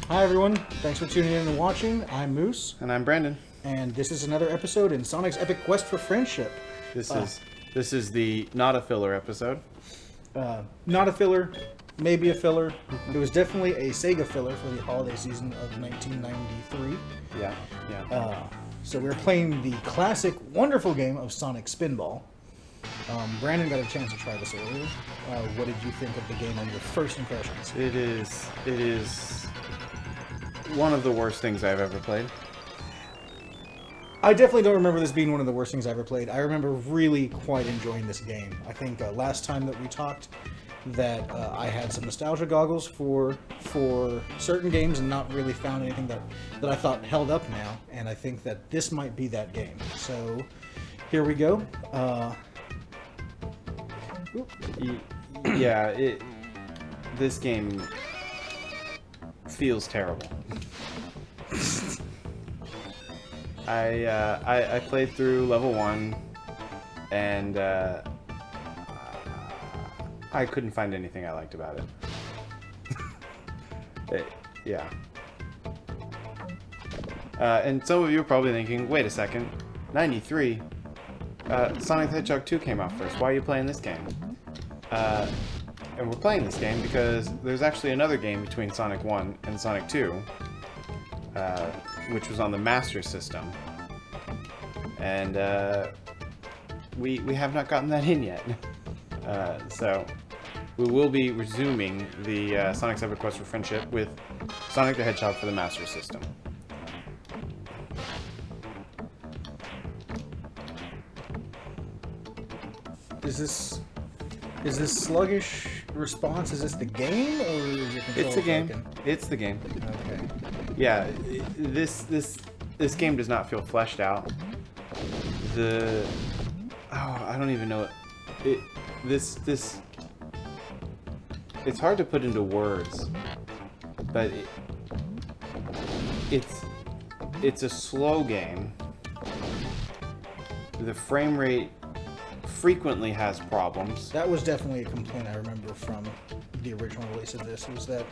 Hi everyone, thanks for tuning in and watching. I'm Moose, And I'm Brandon. and this is another episode in Sonic's epic quest for friendship. This is the not a filler episode. Not a filler, maybe a filler. It was definitely a Sega filler for the holiday season of 1993. Yeah. So we're playing the classic, wonderful game of Sonic Spinball. Brandon got a chance to try this earlier. What did you think of the game on your first impressions? It is one of the worst things I've ever played. I definitely don't remember this being one of the worst things I ever played. I remember really quite enjoying this game. I think last time that we talked that I had some nostalgia goggles for certain games and not really found anything that I thought held up now. And I think that this might be that game. So here we go. This game feels terrible. I played through level 1 and I couldn't find anything I liked about it. And some of you are probably thinking, wait a second, 93? Sonic the Hedgehog 2 came out first. Why are you playing this game? And we're playing this game because there's actually another game between Sonic 1 and Sonic 2, which was on the Master System. And we have not gotten that in yet. So we will be resuming the Sonic's Epic Quest for Friendship with Sonic the Hedgehog for the Master System. Is this sluggish response? Is this the game, or is your control It's the game. broken? It's the game. Okay. Yeah, this game does not feel fleshed out. I don't even know it. It's hard to put into words, but it's a slow game. The frame rate frequently has problems. That was definitely a complaint I remember from the original release of this, was that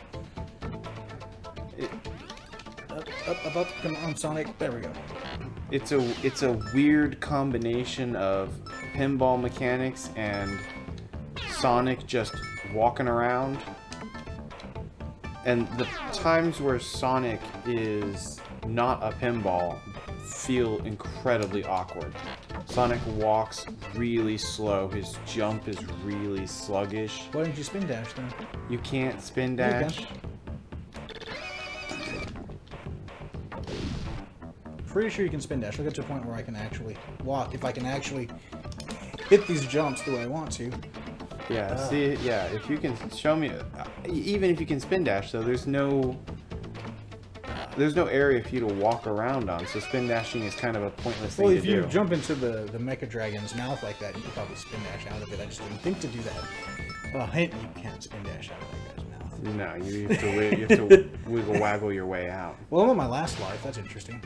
up, come on, Sonic, there we go. It's a weird combination of pinball mechanics and Sonic just walking around. And the times where Sonic is not a pinball feel incredibly awkward. Sonic walks really slow. His jump is really sluggish. Why didn't you spin dash then? You can't spin Yeah, you dash. can. Pretty sure you can spin dash. I'll get to a point where I can actually walk. If I can actually hit these jumps the way I want to. Yeah, if you can show me, even if you can spin dash, though, there's no area for you to walk around on, so spin dashing is kind of a pointless thing Well, to if you do. jump into the Mecha Dragon's mouth like that, you could probably spin dash out of it. I just didn't think to do that. Well, hint, you can't spin dash out of that guy's mouth. No, you have to wiggle waggle your way out. Well, I'm on my last life. That's interesting.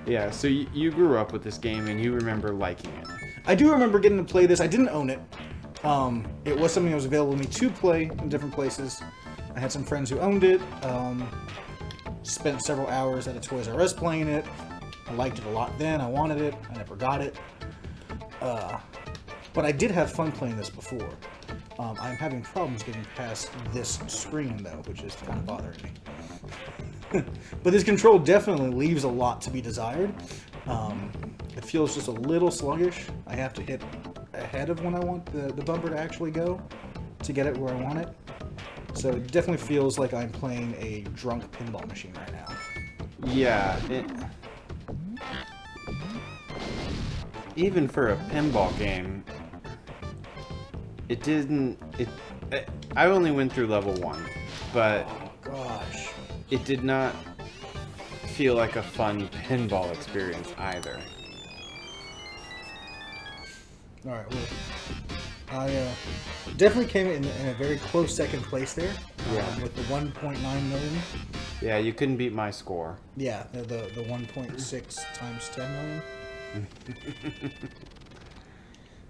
Yeah, so you grew up with this game and you remember liking it. I do remember getting to play this. I didn't own it. It was something that was available to me to play in different places. I had some friends who owned it. Spent several hours at a Toys R Us playing it. I liked it a lot then. I wanted it. I never got it. But I did have fun playing this before. I'm having problems getting past this screen, though, which is kind of bothering me. But this control definitely leaves a lot to be desired. It feels just a little sluggish. I have to hit ahead of when I want the bumper to actually go to get it where I want it. So it definitely feels like I'm playing a drunk pinball machine right now. Yeah, even for a pinball game, I only went through level 1, but Oh gosh. it did not feel like a fun pinball experience either. All right, well, I definitely came in a very close second place there. Yeah. With the 1.9 million. Yeah, you couldn't beat my score. Yeah, the 1.6 times 10 million.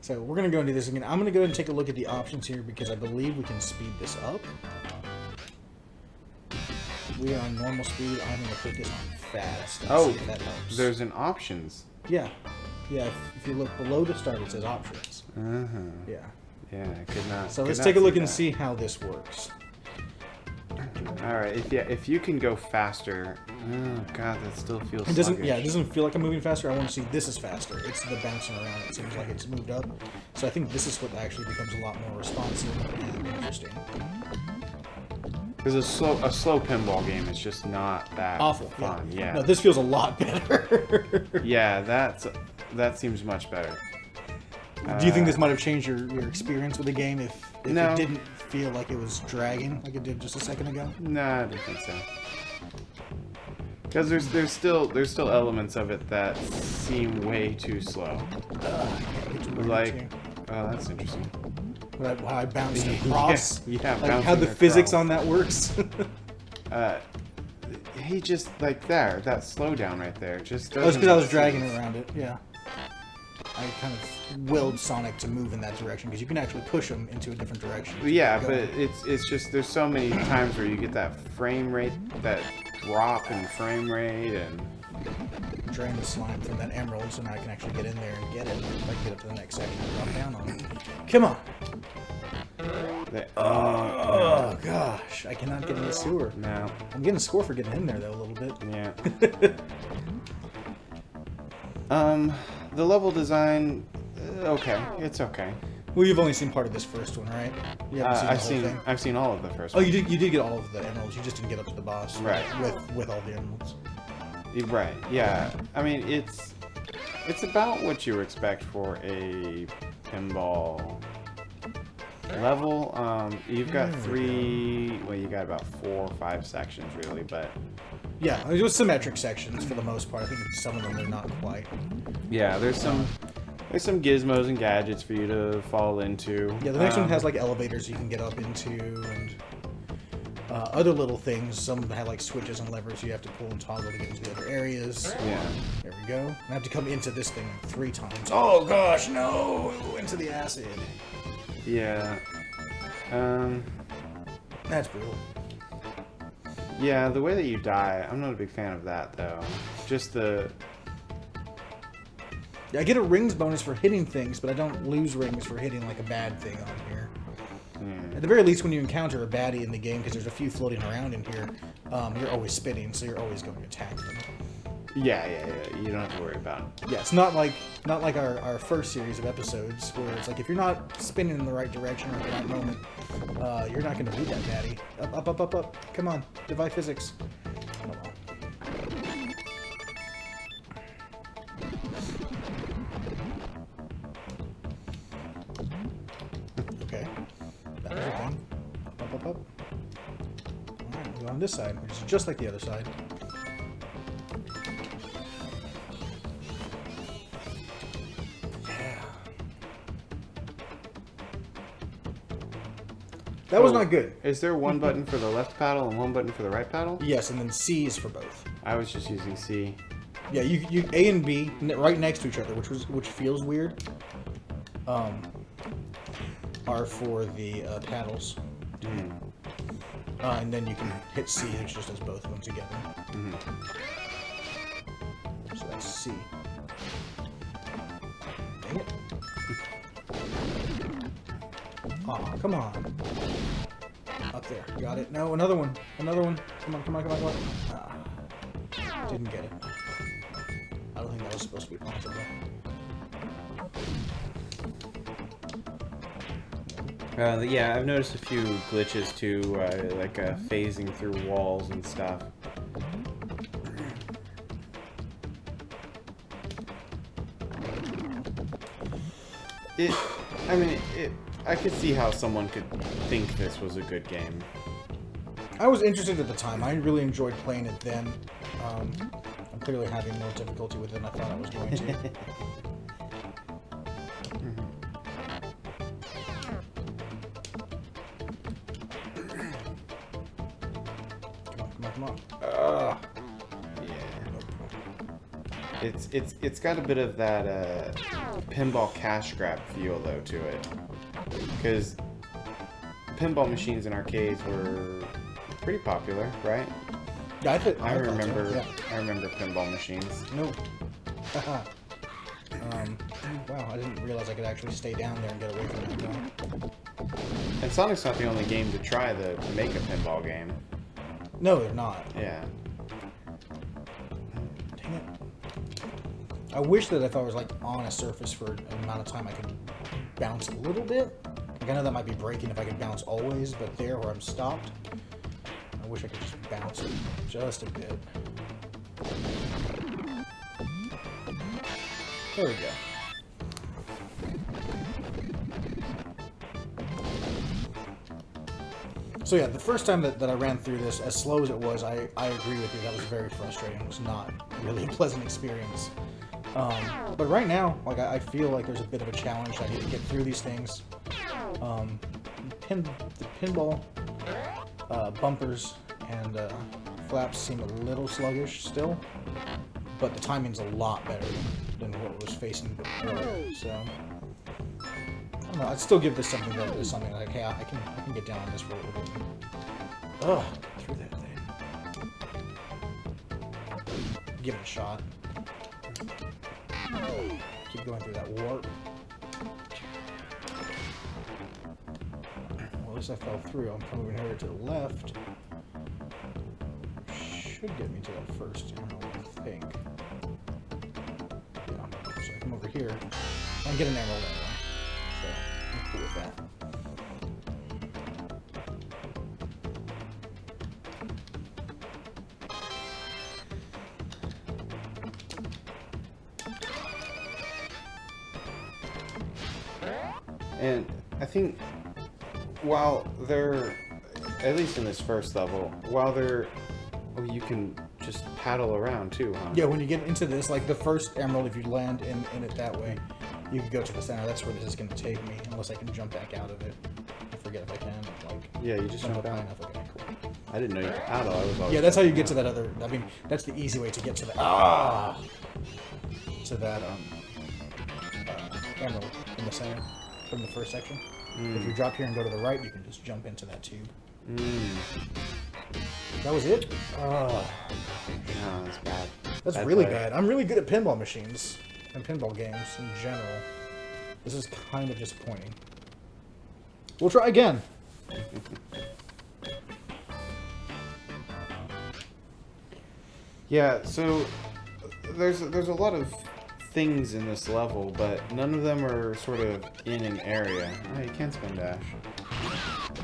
So we're going to go into this again. I'm going to go ahead and take a look at the options here because I believe we can speed this up. We are on normal speed. I'm going to put this on fast. And Oh, see if that helps. there's an options. Yeah. Yeah, if you look below the start, it says options. Uh-huh. Yeah. Yeah, I could not. So could let's not take a look see and that. see how this works. All right, if you can go faster. Oh God, that still feels. It doesn't. sluggish. Yeah, it doesn't feel like I'm moving faster. I want to see this is faster. It's the bouncing around. It seems like it's moved up. So I think this is what actually becomes a lot more responsive and interesting. Because a slow pinball game is just not that Awful. fun. Yeah. No, this feels a lot better. Yeah, that seems much better. Do you think this might have changed your experience with the game if No. it didn't feel like it was dragging like it did just a second ago? No, I don't think so. Because there's still elements of it that seem way too slow. Like, oh, that's interesting. How I bounced across. Yeah, like how the bouncing physics across. on that works. He just like that slowdown right there just. That's because I doesn't was dragging seem- around it. Yeah. I kind of willed Sonic to move in that direction because you can actually push him into a different direction. Yeah, Go but ahead. it's just there's so many times where you get that frame rate, that drop in frame rate, and Drain the slime from that emerald so now I can actually get in there and get it. If I can get up to the next section and drop down on it. Come on! Oh gosh, I cannot get in the sewer. no, I'm getting a score for getting in there though a little bit. yeah. The level design, okay, it's okay. Well, you've only seen part of this first one, right? You haven't seen the whole thing. I've seen all of the first Oh, one. you did get all of the emeralds. You just didn't get up to the boss. Right. With all the emeralds. Right, yeah. I mean, it's about what you expect for a pinball level. You've got you got about 4 or 5 sections really, but Yeah, it was symmetric sections for the most part. I think some of them are not quite. yeah, there's some gizmos and gadgets for you to fall into. Yeah, the next one has like elevators you can get up into and other little things. Some have like switches and levers you have to pull and toggle to get into the other areas. Yeah. There we go. I have to come into this thing 3 times. Oh gosh, no! Into the acid. Yeah. That's brutal. Yeah, the way that you die, I'm not a big fan of that though. Just the Yeah, I get a rings bonus for hitting things, but I don't lose rings for hitting like a bad thing on here. At the very least, when you encounter a baddie in the game, because there's a few floating around in here, you're always spinning, so you're always going to attack them. yeah. You don't have to worry about it. Yeah, it's not like our first series of episodes where it's like if you're not spinning in the right direction or at the right moment, you're not going to beat that baddie. Up. Come on, defy physics. Oh, well. Okay. That was a thing. Up. Alright, we'll go on this side, which is just like the other side. Yeah. That was not good. Is there one button for the left paddle and one button for the right paddle? Yes, and then C is for both. I was just using C. Yeah, you A and B right next to each other, which feels weird. Are for the paddles, and then you can hit C, which just does both of them together. So that's C. Dang it! Aw, come on! Up there, got it. No, another one. Come on. Ah, didn't get it. I don't think that was supposed to be possible. Yeah, I've noticed a few glitches too, like phasing through walls and stuff. I could see how someone could think this was a good game. I was interested at the time. I really enjoyed playing it then. I'm clearly having more difficulty with it than I thought I was going to. Come on. Yeah. It's got a bit of that pinball cash grab feel though to it, because pinball machines in arcades were pretty popular, right? Yeah, I thought remember. so, yeah. I remember pinball machines. No. Wow, I didn't realize I could actually stay down there and get away from that guy. And Sonic's not the only game to try to make a pinball game. No, they're not. Yeah. Dang it. I wish that if I was like on a surface for an amount of time I could bounce a little bit. Like, I know that might be breaking if I could bounce always, but there where I'm stopped, I wish I could just bounce it just a bit. There we go. So yeah, the first time that I ran through this, as slow as it was, I agree with you, that was very frustrating. It was not really a pleasant experience. But right now, like I feel like there's a bit of a challenge. I need to get through these things. The pinball bumpers and flaps seem a little sluggish still, but the timing's a lot better than what it was facing before. So I don't know. I'd still give this something that is something like, hey, I can get down on this for a little bit. Ugh, through that thing. Give it a shot. Keep going through that warp. Well, at least I fell through. I'm coming over here to the left. Should get me to that first emerald, I think. Yeah. So I come over here and get an emerald anyway. So I'm cool with that. And I think while they're, at least in this first level, while they're, oh, you can just paddle around too, huh? Yeah, when you get into this, like the first emerald, if you land in it that way, you can go to the center. That's where this is going to take me, unless I can jump back out of it. I forget if I can. Like, Yeah, you just jump high out. enough. Okay, cool. I didn't know you could paddle. I was always Yeah, that's how you get jumping to out. that other. I mean, that's the easy way to get to that. To that emerald in the center from the first section. If you drop here and go to the right, you can just jump into that tube. That was it. No, that's bad. That's Bad really play. bad. I'm really good at pinball machines and pinball games in general. This is kind of disappointing. We'll try again. Yeah, so there's a lot of things in this level, but none of them are sort of in an area. Oh, you can spin dash.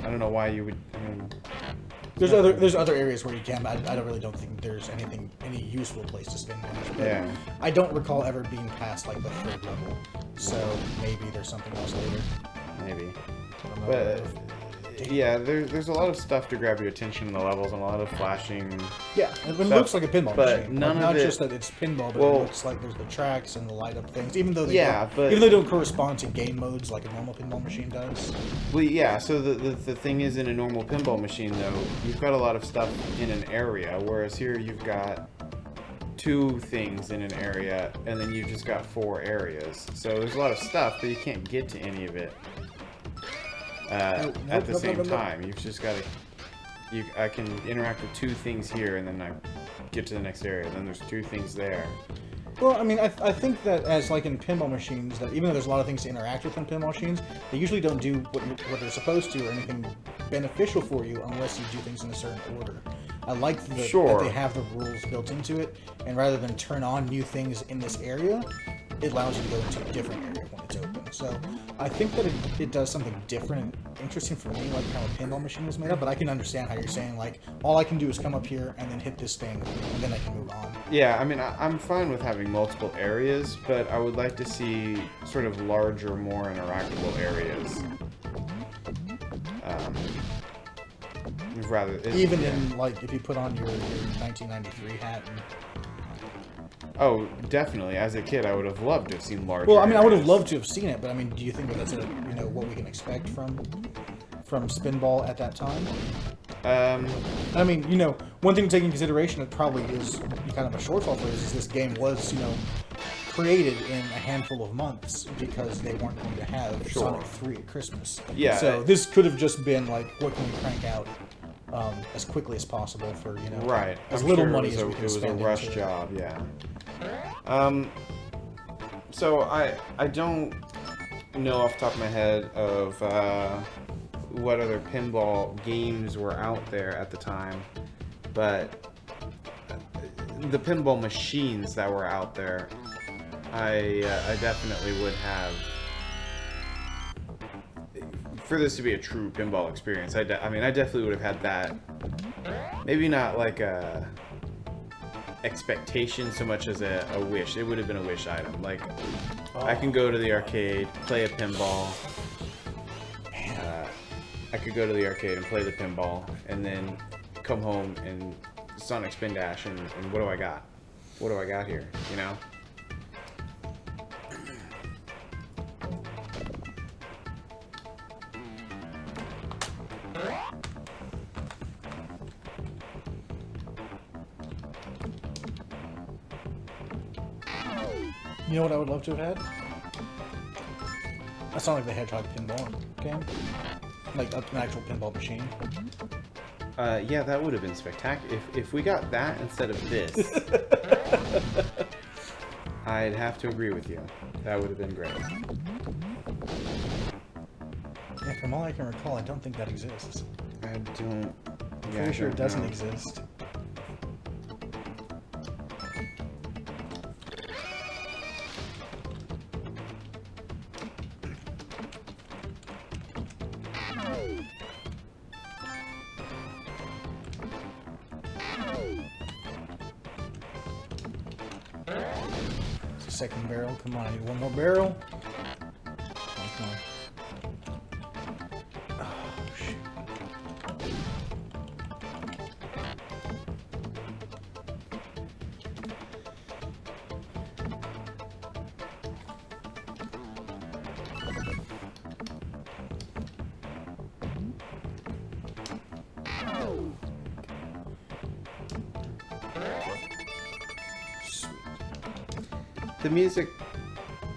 I don't know why you would. I mean, There's other areas where you can, but I don't think there's any useful place to spin dash. But Yeah. I don't recall ever being past like the third level, so maybe there's something else later. maybe. I don't know. But yeah, there's a lot of stuff to grab your attention in the levels, and a lot of flashing. Yeah, it stuff, looks like a pinball but machine. none Like, of not it- just that it's pinball, but Well- it looks like there's the tracks and the light up things, even though they don't correspond to game modes like a normal pinball machine does. Well, yeah. So the thing is, in a normal pinball machine, though, you've got a lot of stuff in an area, whereas here you've got 2 things in an area, and then you've just got 4 areas. So there's a lot of stuff, but you can't get to any of it at the same time. You've just got to. I can interact with 2 things here, and then I get to the next area. Then there's 2 things there. Well, I mean, I think that as like in pinball machines, that even though there's a lot of things to interact with in pinball machines, they usually don't do what they're supposed to or anything beneficial for you unless you do things in a certain order. I like that they have the rules built into it, and rather than turn on new things in this area, it allows you to go into a different area when it's open. So I think that it does something different and interesting for me, like how a pinball machine is made up, but I can understand how you're saying, like, all I can do is come up here and then hit this thing, and then I can move on. Yeah, I mean, I'm fine with having multiple areas, but I would like to see sort of larger, more interactable areas. Even in, like, if you put on your 1993 hat and... Oh, definitely. As a kid, I would have loved to have seen larger. Well, I mean, I would have areas. loved to have seen it, but I mean, do you think that that's what we can expect from Spinball at that time? I mean, one thing to take into consideration, it probably is kind of a shortfall for us, is this game was, created in a handful of months because they weren't going to have Sonic 3 at Christmas. Yeah. So this could have just been like, what can we crank out as quickly as possible for, right. as I'm little sure money it as we can was a spend rush into job, yeah. So I don't know off the top of my head of what other pinball games were out there at the time, but the pinball machines that were out there, I definitely would have. For this to be a true pinball experience, I definitely would have had that. Maybe not like a expectation so much as a wish. It would have been a wish item. Like, I can go to the arcade, play a pinball. I could go to the arcade and play the pinball, and then come home and Sonic Spin Dash, and what do I got? What do I got here? You know what I would love to have had? A Sonic the Hedgehog pinball game. Like an actual pinball machine. Yeah, that would have been spectacular. If we got that instead of this, I'd have to agree with you. That would have been great. Yeah, from all I can recall, I don't think that exists. I don't... I'm pretty sure it doesn't exist. Second barrel. Come on, I need one more barrel. Come on. Oh, shit.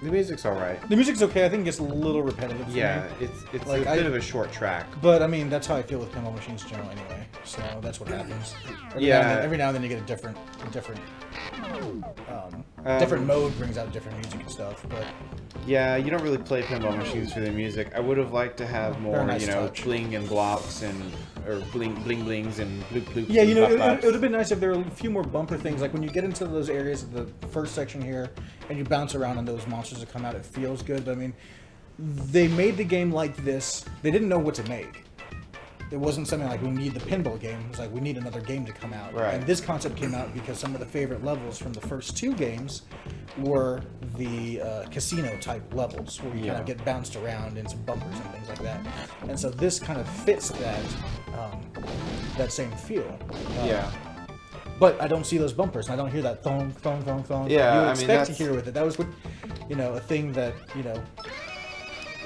The music's all right. The music's okay. I think it gets a little repetitive. Yeah, for me. it's Like, a bit of a short track. But I mean, that's how I feel with pinball machines in general, anyway. So that's what happens. Every now and then you get a different mode brings out different music and stuff. But yeah, you don't really play pinball machines for the music. I would have liked to have more, nice touch. bling and blocks or bling blings and bloop bloops. yeah, and it bop bops. would have been nice if there were a few more bumper things. Like when you get into those areas of the first section here, and you bounce around on those monsters that come out, it feels good. But I mean, they made the game like this. They didn't know what to make. It wasn't something like we need the pinball game. It was like we need another game to come out. Right. And this concept came out because some of the favorite levels from the first two games were the casino type levels where you kind of get bounced around in some bumpers and things like that. And so this kind of fits that same feel. Yeah. But I don't see those bumpers, and I don't hear that thong, thong, thong, thong. Yeah, you would I mean, expect to hear with it. That was what, a thing that,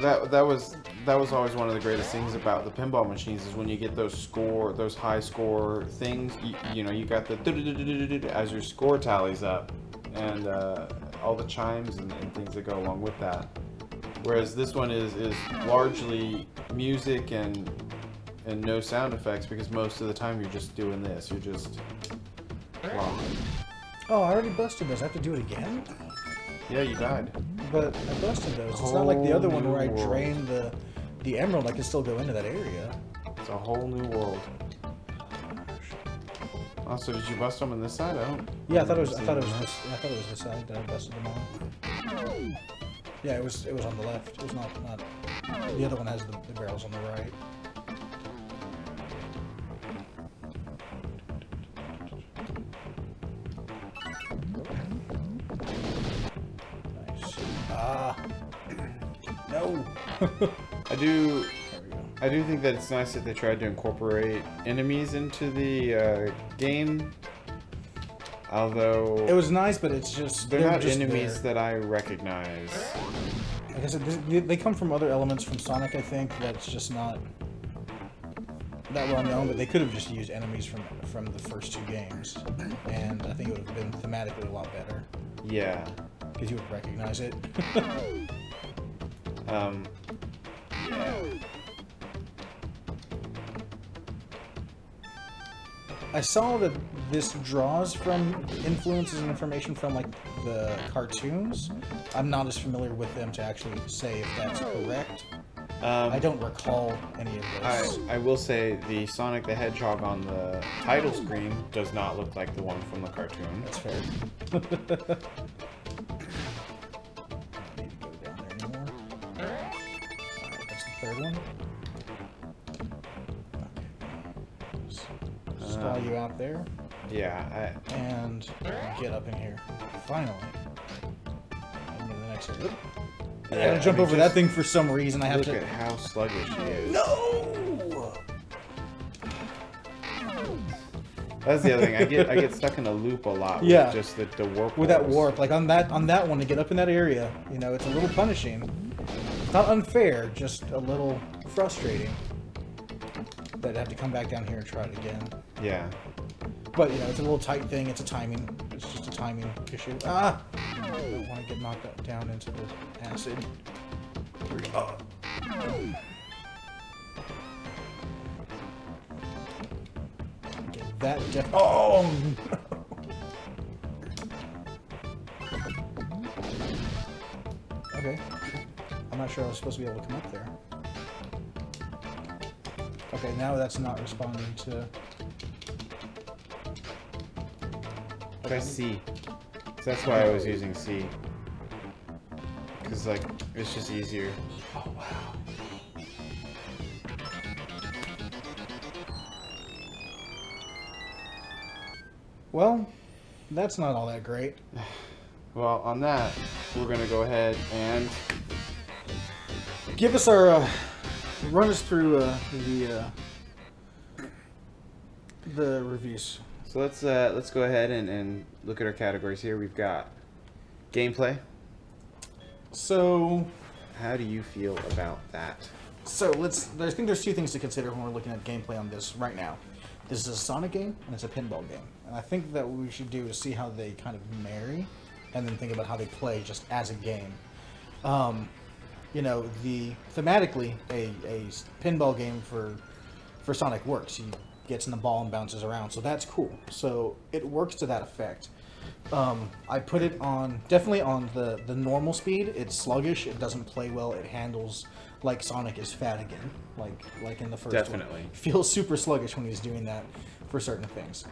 That was always one of the greatest things about the pinball machines is when you get those high score things. You got the as your score tallies up, and all the chimes and things that go along with that. Whereas this one is largely music and no sound effects, because most of the time you're just doing this. You're just. Wow. Oh, I already busted those. I have to do it again? Yeah, you died. But I busted those. It's not like the other one where I Whole new drained the emerald. I can still go into that area. It's a whole new world. Oh, so did you bust them on this side? Yeah, I thought it was this side that I busted them on. Yeah, it was on the left. It was not the other one has the barrels on the right. No. I do think that it's nice that they tried to incorporate enemies into the game. Although it was nice, but it's just they're not just enemies that I recognize. Like I said, they come from other elements from Sonic. I think that's just not that well known, but they could have just used enemies from the first 2 games, and I think it would have been thematically a lot better. Yeah. Because you would recognize it. Yeah. I saw that this draws from influences and information from like the cartoons. I'm not as familiar with them to actually say if that's correct. I don't recall any of this. I will say the Sonic the Hedgehog on the title screen does not look like the one from the cartoon. That's fair. I don't need to go down there anymore. Alright, that's the 3rd one. Okay. Stall you out there. Yeah, And get up in here. Finally. And then the next one. I gotta jump over that thing for some reason. I have to. Look at how sluggish he is. No! That's the other thing. I get stuck in a loop a lot with just the warp. With that warp, like on that one to get up in that area, you know, it's a little punishing. It's not unfair, just a little frustrating. That I'd have to come back down here and try it again. Yeah. But you know, it's a little tight thing. It's a timing. It's just a timing issue. Ah! I don't want to get knocked down into the acid. Here we go. Get that Oh! Okay. I'm not sure I was supposed to be able to come up there. Okay, now that's not responding to... Try C. So that's why I was using C. Because, like, it's just easier. Oh, wow. Well, that's not all that great. Well, on that, we're going to go ahead and... Give us our... run us through the reviews. So let's go ahead and look at our categories here. We've got gameplay. So, how do you feel about that? So I think there's 2 things to consider when we're looking at gameplay on this right now. This is a Sonic game and it's a pinball game, and I think that what we should do is see how they kind of marry, and then think about how they play just as a game. You know, thematically a pinball game for Sonic works. He gets in the ball and bounces around, so that's cool. So it works to that effect. I put it on definitely on the normal speed. It's sluggish. It doesn't play well. It handles like Sonic is fat again, like in the first Definitely. one. Feels super sluggish when he's doing that for certain things.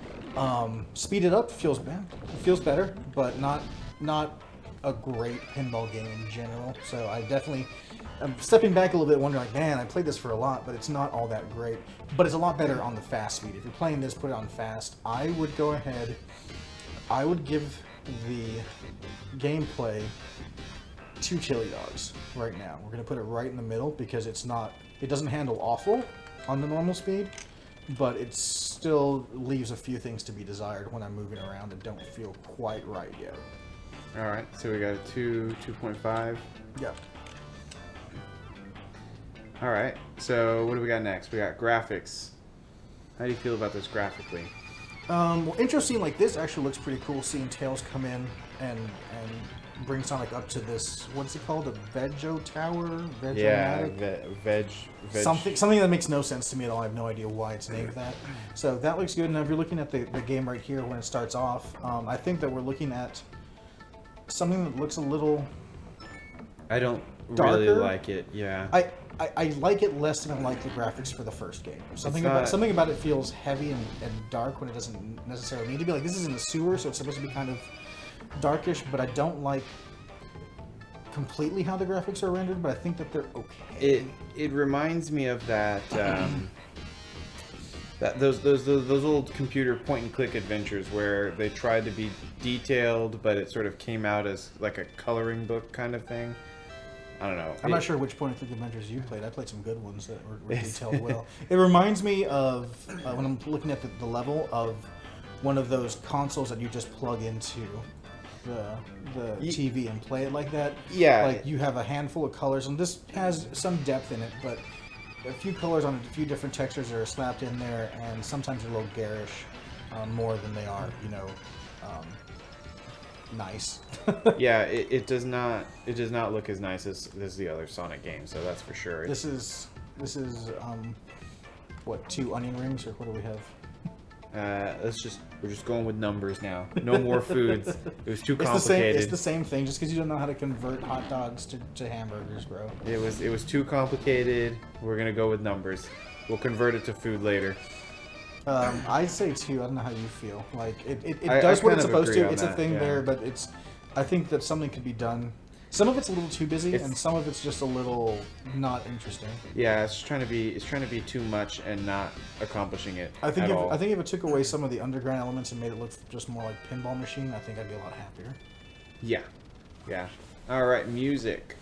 Speed it up feels bad. It feels better, but not a great pinball game in general. So I'm stepping back a little bit, wondering, like, man, I played this for a lot, but it's not all that great. But it's a lot better on the fast speed. If you're playing this, put it on fast. I would go ahead. I would give the gameplay 2 chili dogs right now. We're gonna put it right in the middle because it doesn't handle awful on the normal speed, but it still leaves a few things to be desired when I'm moving around and don't feel quite right yet. All right, so we got a 2.5. Yeah. All right, so what do we got next? We got graphics. How do you feel about this graphically? Well, intro scene like this actually looks pretty cool. Seeing Tails come in and bring Sonic up to this, what's it called? A Veggie Tower? Yeah, veg. Something that makes no sense to me at all. I have no idea why it's named that. So that looks good. And if you're looking at the game right here when it starts off, I think that we're looking at something that looks a little I don't darker. really like it. Yeah. I like it less than I like the graphics for the first game. Something about it feels heavy and dark when it doesn't necessarily need to be. Like, this is in the sewer, so it's supposed to be kind of darkish, but I don't like completely how the graphics are rendered, but I think that they're okay. It reminds me of that those old computer point and click adventures where they tried to be detailed, but it sort of came out as like a coloring book kind of thing. I don't know. I'm not sure which point and click adventures you played. I played some good ones that were detailed well. It reminds me of when I'm looking at the level of one of those consoles that you just plug into the TV and play it like that. Yeah. Like, you have a handful of colors, and this has some depth in it, but a few colors on a few different textures are slapped in there, and sometimes they're a little garish, more than they are, you know, nice. Yeah, it does not look as nice as the other Sonic games, so that's for sure. This is what, 2 onion rings, or what do we have? We're just going with numbers now. No more foods. It was too complicated. It's the same thing. Just because you don't know how to convert hot dogs to hamburgers, bro. It was too complicated. We're gonna go with numbers. We'll convert it to food later. I say 2. I don't know how you feel. Like it does what it's supposed to. It's a thing there, but I think that something could be done. Some of it's a little too busy, and some of it's just a little not interesting. Yeah, it's trying to be too much and not accomplishing it. I think if it took away some of the underground elements and made it look just more like Pinball Machine, I think I'd be a lot happier. Yeah. All right, music.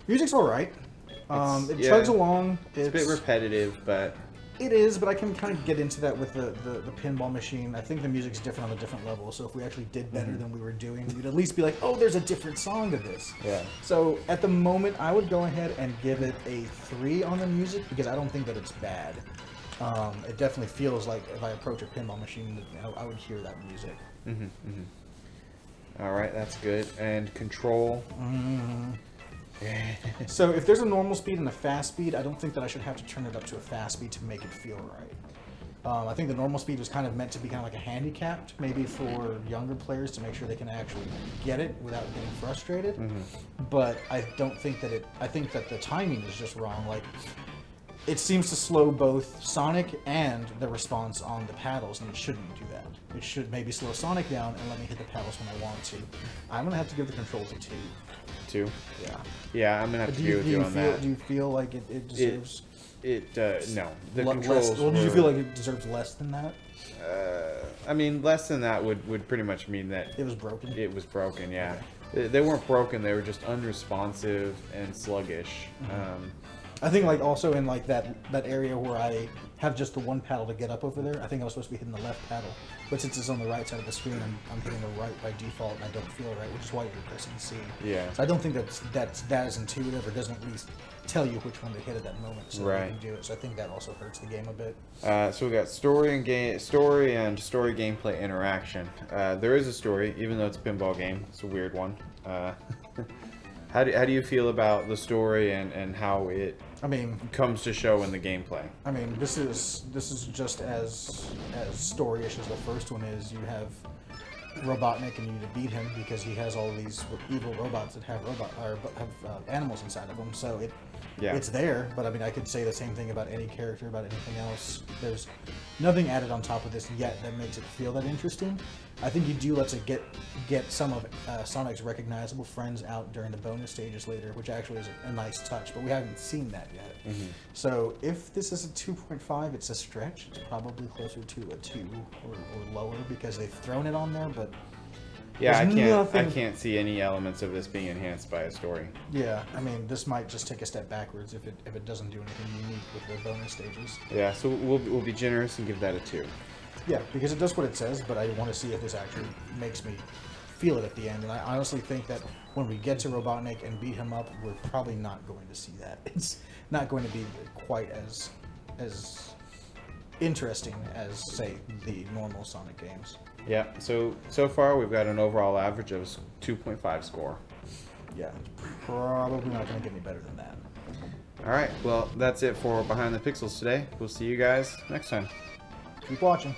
Music's all right. It chugs along. It's a bit repetitive, but it is. But I can kind of get into that with the Pinball Machine. I think the music's different on a different level. So if we actually did better than we were doing, we'd at least be like, oh, there's a different song to this. Yeah. So at the moment, I would go ahead and give it a 3 on the music because I don't think that it's bad. It definitely feels like if I approach a Pinball Machine, I would hear that music. All right, that's good. And control. So if there's a normal speed and a fast speed, I don't think that I should have to turn it up to a fast speed to make it feel right. I think the normal speed was kind of meant to be kind of like a handicapped, maybe for younger players to make sure they can actually get it without getting frustrated. But I don't think that I think that the timing is just wrong. Like, it seems to slow both Sonic and the response on the paddles, and it shouldn't do that. It should maybe slow Sonic down and let me hit the paddles when I want to. I'm gonna have to give the controls a 2. 2? Yeah. Yeah, I'm gonna have to agree with you on that. Do you feel like it deserves? No. The controls. Well, did you feel like it deserves less than that? I mean, less than that would pretty much mean that it was broken. It was broken. Yeah. Okay. They weren't broken. They were just unresponsive and sluggish. I think like also in like that area where I have just the one paddle to get up over there, I think I was supposed to be hitting the left paddle. But since it's on the right side of the screen, I'm hitting the right by default, and I don't feel right, which is why you're pressing C. Yeah. So I don't think that is intuitive, or doesn't at least tell you which one to hit at that moment, so you can do it. So I think that also hurts the game a bit. So we got story and gameplay interaction. There is a story, even though it's a pinball game. It's a weird one. How do you feel about the story and how it comes to show in the gameplay? I mean, this is just as storyish as the first one is. You have Robotnik, and you need to beat him because he has all these evil robots that have animals inside of them. So it's there. But I mean, I could say the same thing about any character, about anything else. There's nothing added on top of this yet that makes it feel that interesting. I think you do let's get some of Sonic's recognizable friends out during the bonus stages later, which actually is a nice touch, but we haven't seen that yet. So if this is a 2.5, it's a stretch. It's probably closer to a 2 or lower because they've thrown it on there, but yeah, I can't see any elements of this being enhanced by a story. Yeah, I mean, this might just take a step backwards if it doesn't do anything unique with the bonus stages. Yeah, so we'll be generous and give that a 2. Yeah, because it does what it says, but I want to see if this actually makes me feel it at the end. And I honestly think that when we get to Robotnik and beat him up, we're probably not going to see that. It's not going to be quite as interesting as, say, the normal Sonic games. Yeah, so far we've got an overall average of 2.5 score. Yeah, probably not going to get any better than that. All right, well, that's it for Behind the Pixels today. We'll see you guys next time. Keep watching.